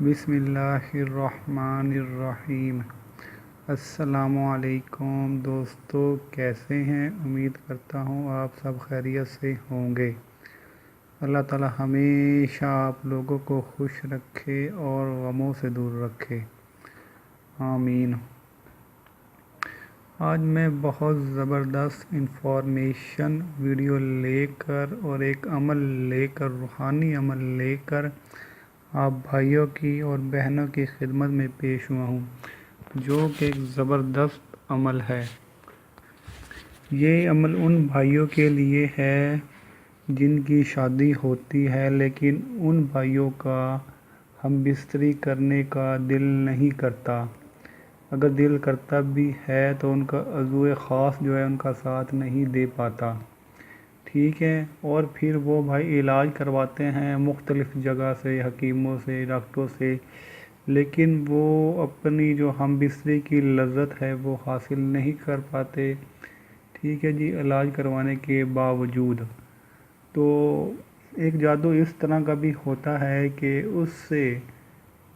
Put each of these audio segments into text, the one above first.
بسم اللہ الرحمن الرحیم۔ السلام علیکم دوستو، کیسے ہیں؟ امید کرتا ہوں آپ سب خیریت سے ہوں گے۔ اللہ تعالی ہمیشہ آپ لوگوں کو خوش رکھے اور غموں سے دور رکھے، آمین۔ آج میں بہت زبردست انفارمیشن ویڈیو لے کر اور ایک عمل لے کر، روحانی عمل لے کر آپ بھائیوں کی اور بہنوں کی خدمت میں پیش ہوا ہوں، جو کہ ایک زبردست عمل ہے۔ یہ عمل ان بھائیوں کے لیے ہے جن کی شادی ہوتی ہے لیکن ان بھائیوں کا ہم بستری کرنے کا دل نہیں کرتا۔ اگر دل کرتا بھی ہے تو ان کا عضو خاص جو ہے ان کا ساتھ نہیں دے پاتا، ٹھیک ہے۔ اور پھر وہ بھائی علاج کرواتے ہیں مختلف جگہ سے، حکیموں سے، ڈاکٹروں سے، لیکن وہ اپنی جو ہم بستری کی لذت ہے وہ حاصل نہیں کر پاتے، ٹھیک ہے جی، علاج کروانے کے باوجود۔ تو ایک جادو اس طرح کا بھی ہوتا ہے کہ اس سے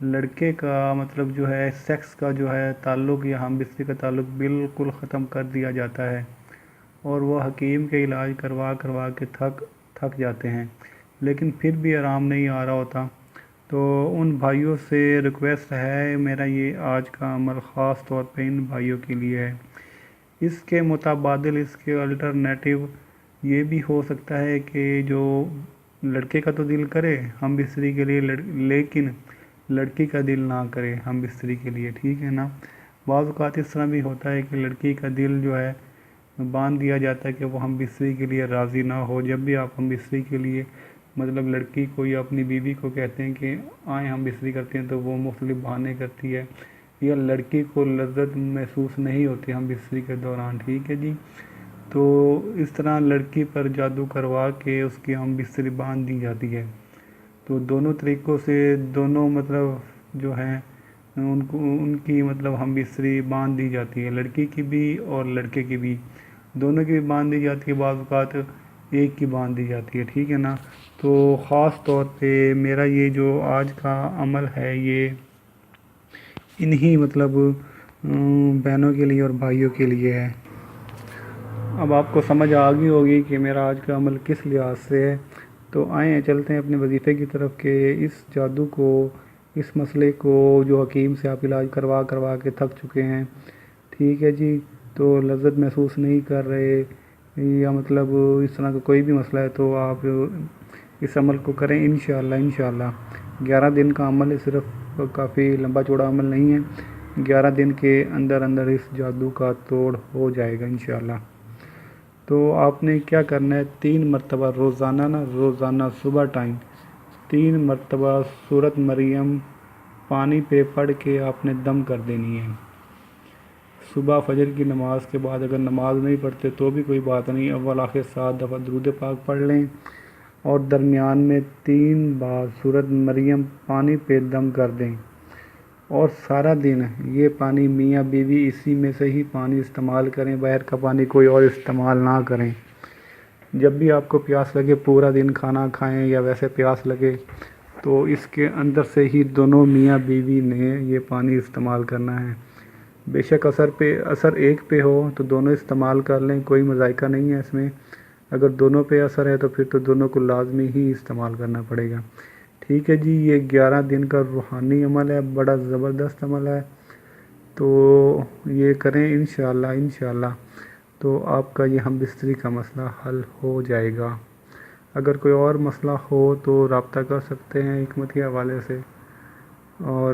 لڑکے کا مطلب جو ہے سیکس کا جو ہے تعلق یا ہم بستری کا تعلق بالکل ختم کر دیا جاتا ہے، اور وہ حکیم کے علاج کروا کے تھک جاتے ہیں، لیکن پھر بھی آرام نہیں آ رہا ہوتا۔ تو ان بھائیوں سے ریکویسٹ ہے، میرا یہ آج کا عمل خاص طور پہ ان بھائیوں کے لیے ہے۔ اس کے متبادل، اس کے الٹرنیٹو یہ بھی ہو سکتا ہے کہ جو لڑکے کا تو دل کرے ہم بستری کے لیے، لیکن لڑکی کا دل نہ کرے ہم بستری کے لیے، ٹھیک ہے نا۔ بعض اوقات اس طرح بھی ہوتا ہے کہ لڑکی کا دل جو ہے باندھ دیا جاتا ہے کہ وہ ہم بستری کے لیے راضی نہ ہو۔ جب بھی آپ ہم بستری کے لیے مطلب لڑکی کو یا اپنی بیوی کو کہتے ہیں کہ آئیں ہم بستری کرتے ہیں، تو وہ مختلف بہانے کرتی ہے، یا لڑکی کو لذت محسوس نہیں ہوتی ہم بستری کے دوران، ٹھیک ہے جی۔ تو اس طرح لڑکی پر جادو کروا کے اس کی ہم بستری باندھ دی جاتی ہے۔ تو دونوں طریقوں سے دونوں مطلب جو ہیں ان کی مطلب ہم بستری باندھ دی جاتی ہے، لڑکی کی بھی اور لڑکے کی بھی، دونوں کی بھی باندھ دی جاتی ہے، بعض اوقات ایک کی باندھ دی جاتی ہے، ٹھیک ہے نا۔ تو خاص طور پہ میرا یہ جو آج کا عمل ہے یہ انہی مطلب بہنوں کے لیے اور بھائیوں کے لیے ہے۔ اب آپ کو سمجھ آ گئی ہوگی کہ میرا آج کا عمل کس لحاظ سے ہے۔ تو آئیں چلتے ہیں اپنے وظیفے کی طرف کہ اس جادو کو، اس مسئلے کو جو حکیم سے آپ علاج کروا کے تھک چکے ہیں، ٹھیک ہے جی، تو لذت محسوس نہیں کر رہے، یا مطلب اس طرح کا کوئی بھی مسئلہ ہے، تو آپ اس عمل کو کریں انشاءاللہ۔ 11 دن کا عمل ہے، صرف کافی لمبا چوڑا عمل نہیں ہے، 11 دن کے اندر اس جادو کا توڑ ہو جائے گا انشاءاللہ۔ تو آپ نے کیا کرنا ہے، 3 مرتبہ روزانہ صبح ٹائم 3 مرتبہ سورۃ مریم پانی پہ پڑھ کے آپ نے دم کر دینی ہے۔ صبح فجر کی نماز کے بعد، اگر نماز نہیں پڑھتے تو بھی کوئی بات نہیں، اول آخر 7 دفعہ درود پاک پڑھ لیں، اور درمیان میں 3 بار سورۃ مریم پانی پہ دم کر دیں، اور سارا دن یہ پانی میاں بیوی اسی میں سے ہی پانی استعمال کریں، باہر کا پانی کوئی اور استعمال نہ کریں۔ جب بھی آپ کو پیاس لگے، پورا دن کھانا کھائیں یا ویسے پیاس لگے، تو اس کے اندر سے ہی دونوں میاں بیوی نے یہ پانی استعمال کرنا ہے۔ بے شک اثر ایک پہ ہو تو دونوں استعمال کر لیں، کوئی مذائقہ نہیں ہے اس میں۔ اگر دونوں پہ اثر ہے تو پھر تو دونوں کو لازمی ہی استعمال کرنا پڑے گا، ٹھیک ہے جی۔ یہ 11 دن کا روحانی عمل ہے، بڑا زبردست عمل ہے، تو یہ کریں انشاءاللہ۔ تو آپ کا یہ ہم بستری کا مسئلہ حل ہو جائے گا۔ اگر کوئی اور مسئلہ ہو تو رابطہ کر سکتے ہیں حکمت کے حوالے سے۔ اور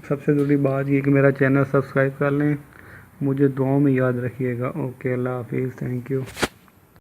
سب سے ضروری بات یہ کہ میرا چینل سبسکرائب کر لیں، مجھے دعاؤں میں یاد رکھیے گا۔ اوکے، اللہ حافظ، تھینک یو۔